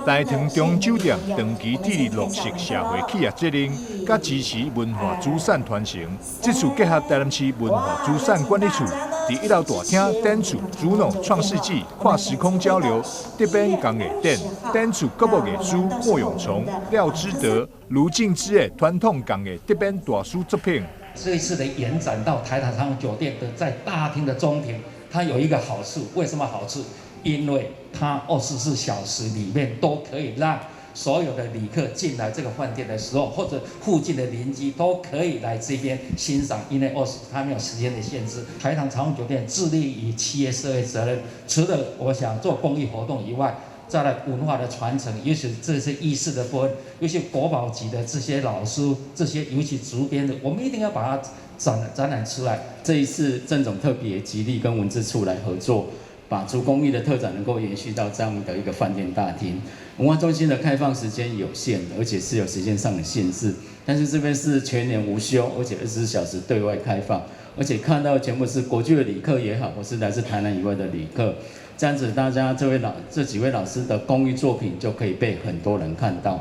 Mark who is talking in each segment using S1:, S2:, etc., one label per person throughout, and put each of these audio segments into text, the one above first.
S1: 大塘中酒店长期致力落实社会企业责任，甲支持文化资产传承。这次结合台南市文化资产管理处，伫1楼大厅展出主脑创世纪跨时空交流特别工艺展，展出各部艺术莫永松、廖之德、卢敬之的传统工艺特别大师作品。
S2: 这一次的延展到台塔长酒店的在大厅的中庭，它有一个好处，为什么好处？因为它24小时里面都可以让所有的旅客进来这个饭店的时候，或者附近的邻居都可以来这边欣赏，因为它没有时间的限制。台糖长荣酒店致力于企业社会责任，除了我想做公益活动以外，再来文化的传承，尤其这些意识的部分，尤其国宝级的这些老师，这些尤其竹编的，我们一定要把它展览出来。
S3: 这一次郑总特别极力跟文资处来合作，把竹工艺的特展能够延续到这样的一个饭店大厅。文化中心的开放时间有限，而且是有时间上的限制，但是这边是全年无休，而且24小时对外开放，而且看到全部是国际的旅客也好，或是来自台南以外的旅客，这样子大家这几位老师的工艺作品就可以被很多人看到。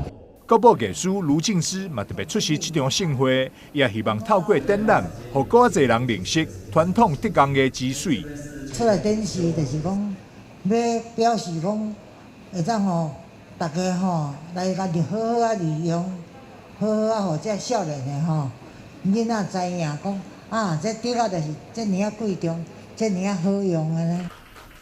S1: 国宝艺师卢敬之嘛特别出席这场盛会，也希望透过展览，让更多人认识传统竹工艺之水。
S4: 出来展示就是讲，要表示讲，会当吼，大家吼来家己好好啊利用，好好啊，互这少年的吼囡仔知影讲啊，这竹啊就是这么啊贵重，这么啊好用安尼。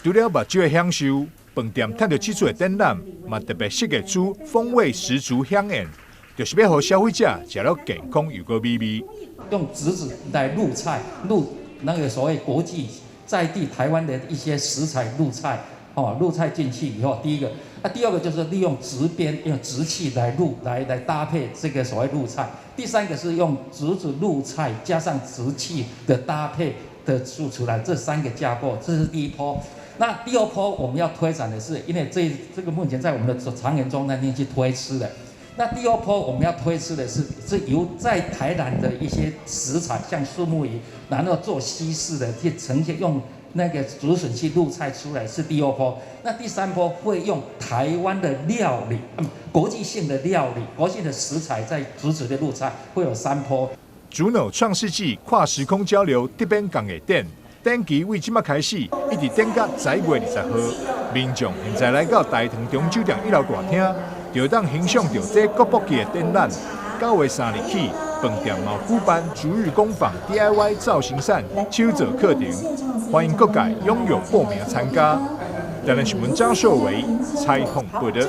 S1: 除了目睭的享受，饭店趁到这次的展览，嘛特别设计出风味十足香宴，就是要让消费者食了健康又个美味。
S2: 用竹子来入菜，入那个所谓国际在地台湾的一些食材入菜，入菜进去以后，第一个，第二个就是利用竹编，用竹器来搭配这个所谓入菜。第三个是用竹子入菜加上竹器的搭配的出来，这3个架构，这是第一波。那第二波我们要推展的是，因为这个目前在我们的长园中餐厅去推吃的。那第二波我们要推出的是由在台南的一些食材，像树木鱼，然后做西式的去呈现，用那个竹笋去入菜出来，是第二波。那第3波会用台湾的料理，国际性的料理，国际的食材在竹子的入菜，会有3波。
S1: 主脑创世纪跨时空交流特别工艺展。展期为即麦开始，一直展到10月20号。民众现在来到大塘中酒店1楼大厅，就当欣赏到这国宝级的展览。9月3日起，饭店嘛举办逐日工坊 DIY 造型扇手作课程，欢迎各界踊跃报名参加。台南新闻张秀维采访报道。